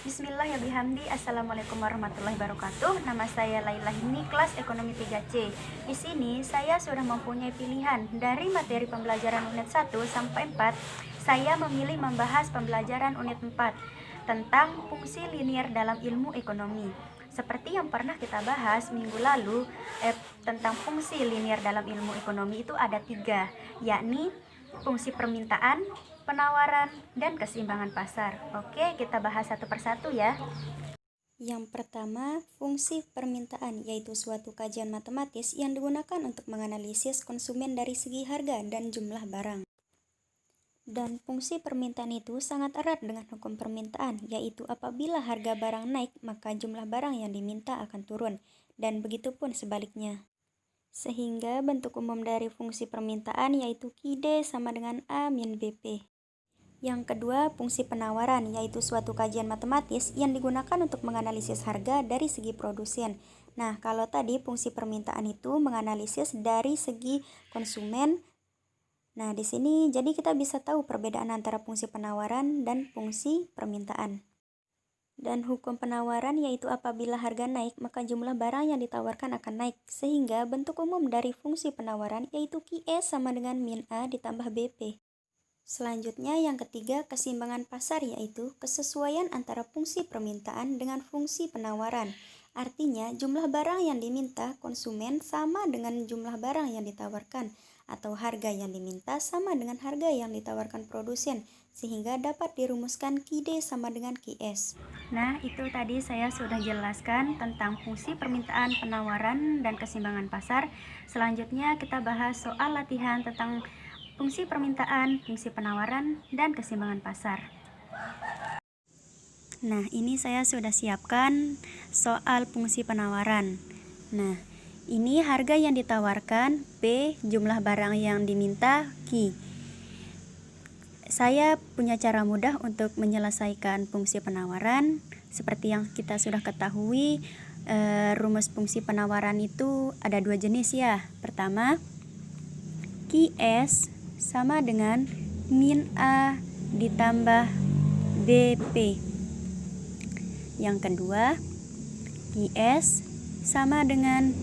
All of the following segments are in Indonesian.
Bismillah ya bihamdi. Assalamualaikum warahmatullahi wabarakatuh. Nama saya Laila Hini, kelas Ekonomi 3C. Di sini saya sudah mempunyai pilihan dari materi pembelajaran unit 1 sampai 4. Saya memilih membahas pembelajaran unit 4 tentang fungsi linier dalam ilmu ekonomi. Seperti yang pernah kita bahas minggu lalu, tentang fungsi linier dalam ilmu ekonomi itu ada 3, yakni fungsi permintaan, penawaran, dan keseimbangan pasar. Oke, kita bahas satu persatu ya. Yang pertama, fungsi permintaan, yaitu suatu kajian matematis yang digunakan untuk menganalisis konsumen dari segi harga dan jumlah barang. Dan fungsi permintaan itu sangat erat dengan hukum permintaan, yaitu apabila harga barang naik, maka jumlah barang yang diminta akan turun, dan begitu pun sebaliknya. Sehingga bentuk umum dari fungsi permintaan yaitu QD sama dengan A min BP. Yang kedua, fungsi penawaran, yaitu suatu kajian matematis yang digunakan untuk menganalisis harga dari segi produsen. Nah, kalau tadi fungsi permintaan itu menganalisis dari segi konsumen. Nah, di sini jadi kita bisa tahu perbedaan antara fungsi penawaran dan fungsi permintaan. Dan hukum penawaran yaitu apabila harga naik, maka jumlah barang yang ditawarkan akan naik. Sehingga bentuk umum dari fungsi penawaran yaitu QE sama dengan min A ditambah BP. Selanjutnya yang ketiga, keseimbangan pasar, yaitu kesesuaian antara fungsi permintaan dengan fungsi penawaran. Artinya jumlah barang yang diminta konsumen sama dengan jumlah barang yang ditawarkan, atau harga yang diminta sama dengan harga yang ditawarkan produsen, sehingga dapat dirumuskan QD sama dengan QS. Nah, itu tadi saya sudah jelaskan tentang fungsi permintaan, penawaran, dan keseimbangan pasar. Selanjutnya kita bahas soal latihan tentang fungsi permintaan, fungsi penawaran, dan keseimbangan pasar. Nah, ini saya sudah siapkan soal fungsi penawaran. Nah, ini harga yang ditawarkan, P, jumlah barang yang diminta, Q. Saya punya cara mudah untuk menyelesaikan fungsi penawaran. Seperti yang kita sudah ketahui, rumus fungsi penawaran itu ada 2 jenis ya. Pertama, QS sama dengan min A ditambah BP. Yang kedua, QS sama dengan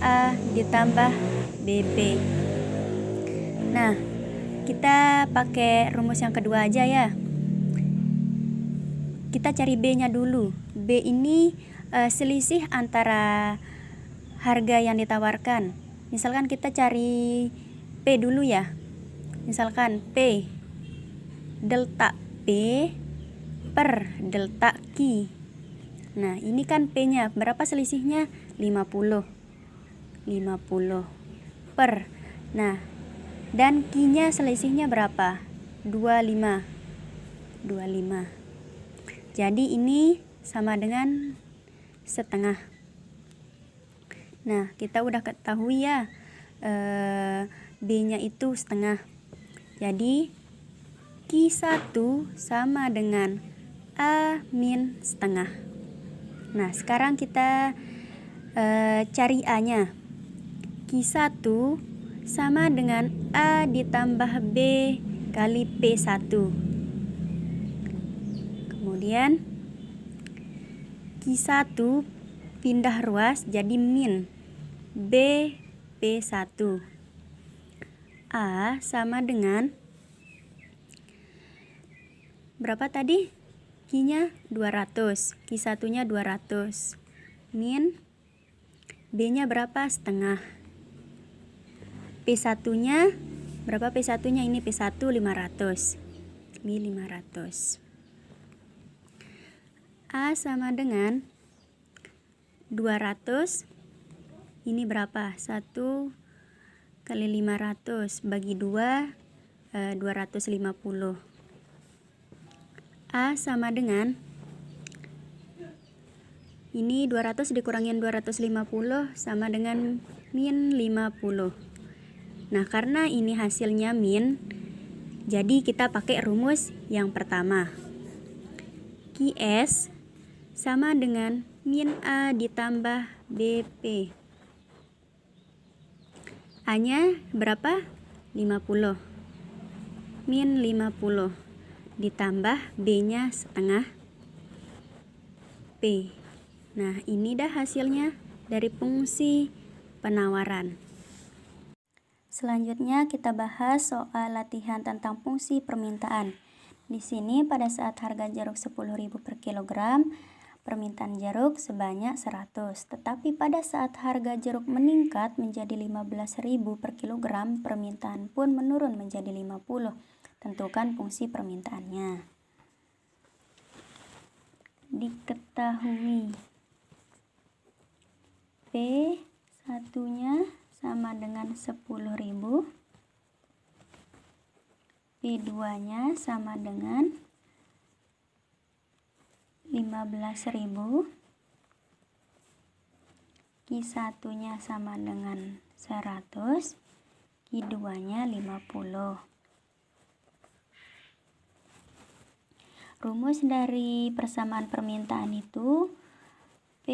A ditambah BP. Nah, kita pakai rumus yang kedua aja ya. Kita cari B-nya dulu. B ini selisih antara harga yang ditawarkan. Misalkan kita cari P dulu ya. Misalkan P delta P per delta Q. Nah, ini kan P-nya. Berapa selisihnya? 50 per. Nah, dan Q-nya selisihnya berapa? 25. Jadi ini sama dengan setengah. Nah, kita udah ketahui ya, B-nya itu setengah. Jadi Q1 sama dengan A min setengah. Nah, sekarang kita cari A-nya. Q1 sama dengan A ditambah B kali P1. Kemudian Q1 pindah ruas jadi min B P1. A sama dengan berapa tadi? Q-nya 200, Q1-nya 200. Min B-nya berapa? Setengah. P1-nya berapa? P1-nya ini P1 500. Ini 500. A sama dengan 200. Ini berapa? 1 kali 500 bagi 2, 250. A sama dengan ini 200 dikurangin 250 sama dengan min 50. Nah, karena ini hasilnya min, jadi kita pakai rumus yang pertama. QS sama dengan min A ditambah BP. A-nya berapa? 50. Min 50 ditambah B-nya setengah P. Nah, ini dah hasilnya dari fungsi penawaran. Selanjutnya kita bahas soal latihan tentang fungsi permintaan. Di sini pada saat harga jeruk 10.000 per kilogram, permintaan jeruk sebanyak 100. Tetapi pada saat harga jeruk meningkat menjadi 15.000 per kilogram, permintaan pun menurun menjadi 50. Tentukan fungsi permintaannya. Diketahui P satunya sama dengan 10.000, P2 nya sama dengan 15.000, Q1 nya sama dengan 100, Q2 nya 50. Rumus dari persamaan permintaan itu P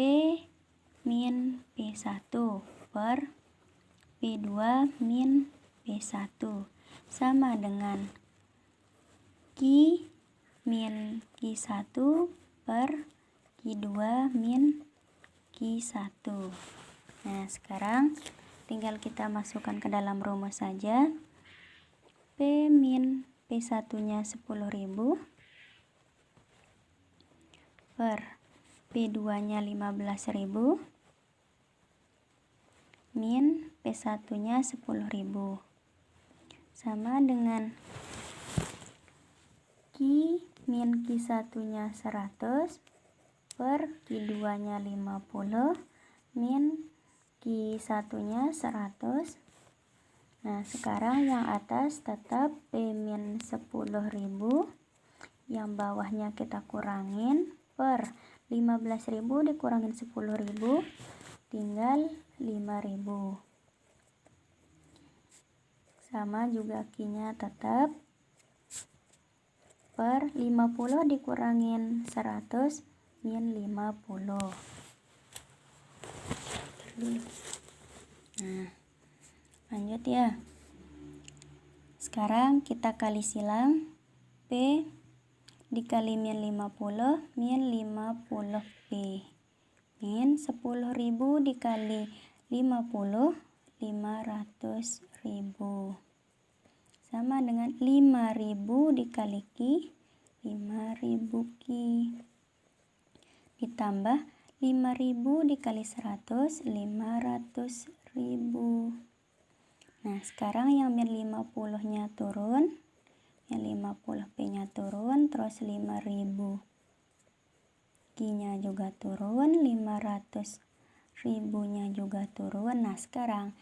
min P1 per P2 min P1 sama dengan Q min Q1 per Q2 min Q1. Nah, sekarang tinggal kita masukkan ke dalam rumus saja. P min P1 nya 10.000 per P2 nya 15.000 min P1 nya 10.000 sama dengan Q min Q1 nya 100 per Q2 nya 50 min Q1 nya 100. Nah, sekarang yang atas tetap P min 10.000, yang bawahnya kita kurangin per 15.000 dikurangin 10.000 tinggal 5.000. Sama juga Q-nya tetap per 50 dikurangin 100 min 50. Nah, lanjut ya. Sekarang kita kali silang P dikali min 50 min 50P min 10.000 dikali 50 500.000 sama dengan 5.000 dikali Q 5.000 Q ditambah 5.000 dikali 100 500.000. Nah, sekarang yang min 50 nya turun, yang 50P nya turun, terus 5.000 Q nya juga turun, 500.000 nya juga turun. Nah, sekarang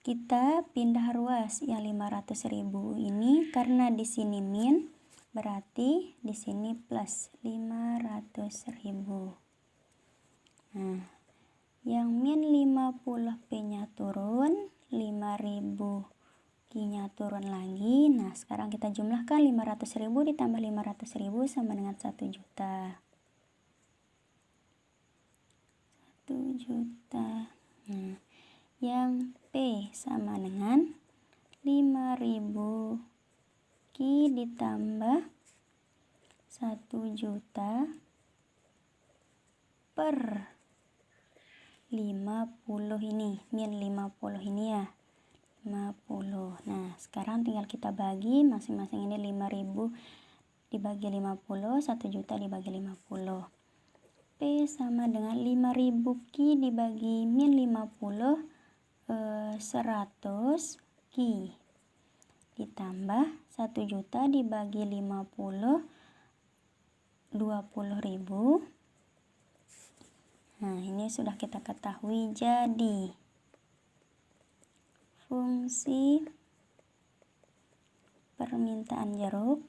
kita pindah ruas yang 500.000 ini, karena di sini min berarti di sini plus 500.000. Nah, yang min 50P nya turun, 5.000 Q-nya turun lagi. Nah, sekarang kita jumlahkan 500.000 ditambah 500.000 sama dengan 1 juta. 1 juta. Nah, yang P sama dengan 5.000 Q ditambah 1 juta per 50 ini, min 50 ini ya. 50. Nah, sekarang tinggal kita bagi masing-masing ini 5.000 dibagi 50, 1 juta dibagi 50. P sama dengan 5.000 Q dibagi min 50, 100 Q ditambah 1 juta dibagi 50, 20.000. Nah, ini sudah kita ketahui. Jadi fungsi permintaan jeruk,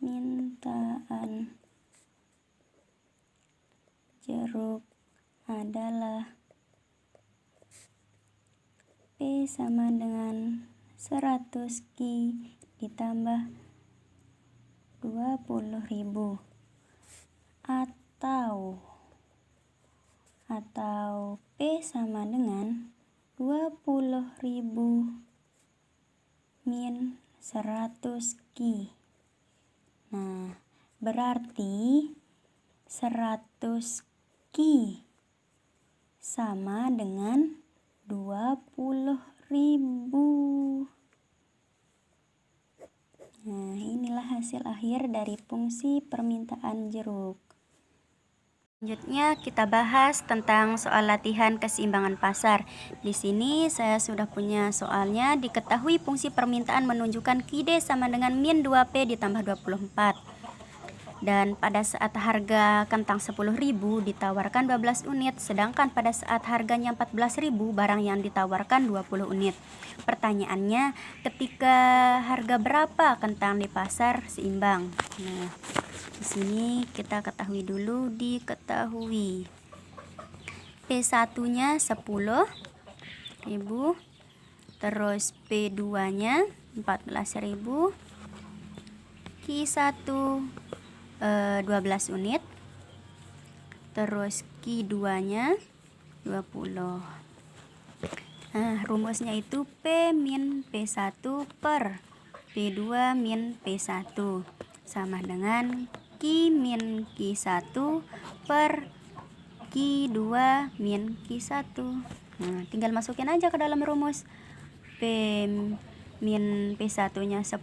mintaan jeruk adalah P sama dengan 100 Q ditambah 20.000 atau P sama dengan 20.000 min 100 Q. Nah, berarti 100 Ki sama dengan 20.000. Nah, inilah hasil akhir dari fungsi permintaan jeruk. Selanjutnya kita bahas tentang soal latihan keseimbangan pasar. Di sini saya sudah punya soalnya. Diketahui fungsi permintaan menunjukkan Ki-D sama dengan min 2P ditambah 24. Dan pada saat harga kentang 10.000 ditawarkan 12 unit, sedangkan pada saat harganya 14.000 barang yang ditawarkan 20 unit. Pertanyaannya, ketika harga berapa kentang di pasar seimbang? Nah, di sini kita ketahui dulu, diketahui P1-nya 10.000, terus P2-nya 14.000, Ki1 12 unit, terus Ki2-nya 20. Nah, rumusnya itu P min P1 per P2 min P1 sama dengan Ki min Ki1 per Ki2 min Ki1. Nah, tinggal masukin aja ke dalam rumus. P min P1-nya 10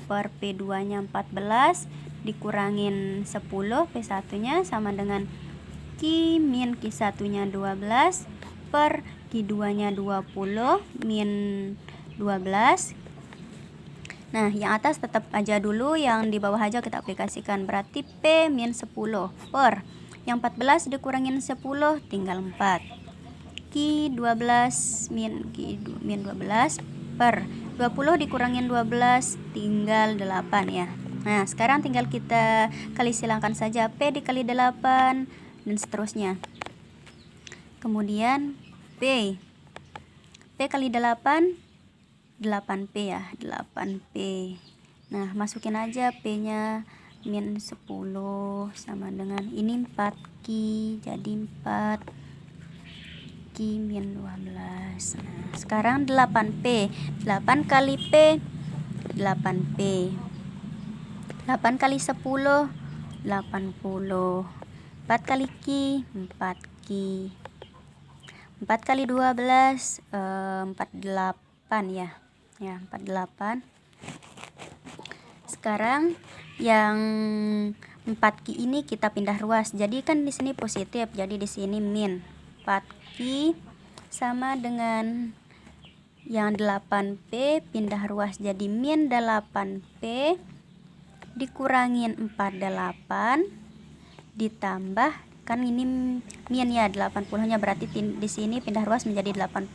per P2-nya 14 dikurangin 10, P1-nya sama dengan Ki min Ki1-nya 12 per Ki2-nya 20 min 12. Nah, yang atas tetap aja dulu, yang di bawah aja kita aplikasikan. Berarti P min 10 per yang 14 dikurangin 10 tinggal 4. Ki 12 min 12 per 20 dikurangin 12 tinggal 8 ya. Nah, sekarang tinggal kita kali silangkan saja P dikali 8 dan seterusnya. Kemudian P kali 8 8P ya, 8P. Nah, masukin aja P-nya min 10 sama dengan ini 4 Ki, jadi 4 Ki min 12. Nah, sekarang 8P. 8 kali P 8P. 8 kali 10 80. 4 kali Ki 4 Ki. 4 kali 12 48 ya. Ya, 48. Sekarang yang 4 Ki ini kita pindah ruas. Jadi kan di sini positif, jadi di sini min. 4 Ki sama dengan yang 8P pindah ruas jadi min 8P dikurangin 48 ditambah, kan ini min ya, 80-nya berarti di sini pindah ruas menjadi 8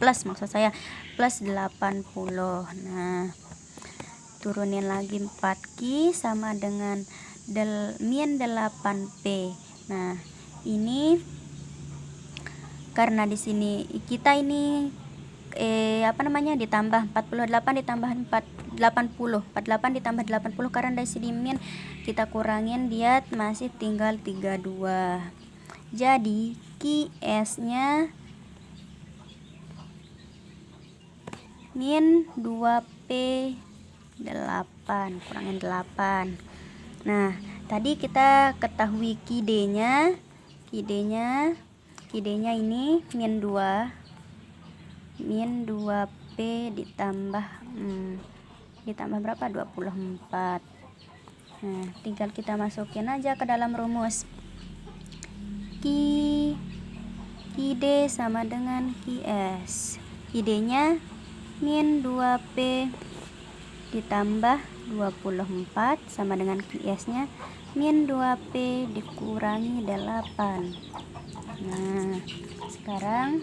plus, maksud saya plus 80. Nah, turunin lagi 4 Ki sama dengan min 8P. Nah, ini karena di sini kita ini ditambah 48 ditambah 80, 48 ditambah 80, karena dari sini min kita kurangin, dia masih tinggal 32. Jadi Ki-S nya min 2P 8 kurangin 8. Nah, tadi kita ketahui Ki-D nya ini min 2P ditambah berapa? 24. Nah, tinggal kita masukin aja ke dalam rumus. Ki-D sama dengan Ki-S. Ki-D nya min 2P ditambah 24 sama dengan Ki-S nya min 2P dikurangi 8. Nah, sekarang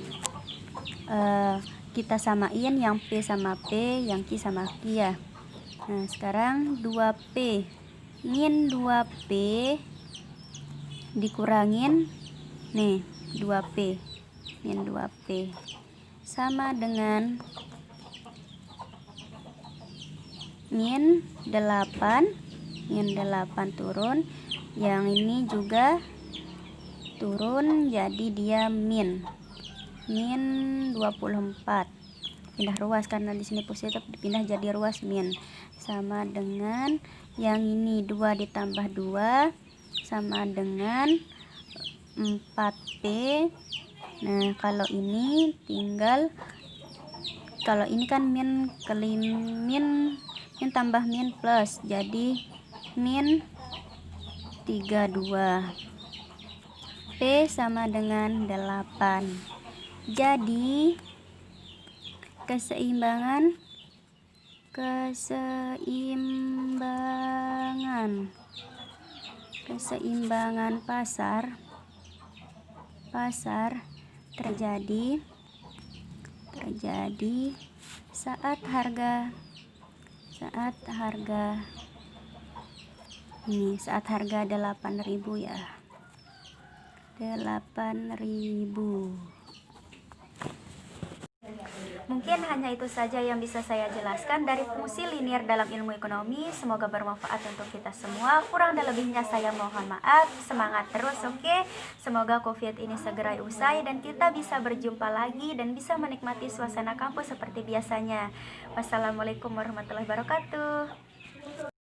kita samain yang P sama P, yang Ki sama Ki ya. Nah, sekarang 2P min 2P dikurangin nih 2P min 2P sama dengan min 8 turun, yang ini juga turun jadi dia min 24. Pindah ruas karena di sini positif, dipindah jadi ruas min sama dengan yang ini 2 ditambah 2 sama dengan 4P. Nah, kalau ini kan min tambah min plus, jadi min 32. P sama dengan 8. Jadi keseimbangan pasar terjadi saat harga 8.000 ya. 8.000. Mungkin hanya itu saja yang bisa saya jelaskan dari fungsi linier dalam ilmu ekonomi. Semoga bermanfaat untuk kita semua. Kurang dan lebihnya saya mohon maaf. Semangat terus, oke? Semoga COVID ini segera usai dan kita bisa berjumpa lagi dan bisa menikmati suasana kampus seperti biasanya. Wassalamualaikum warahmatullahi wabarakatuh.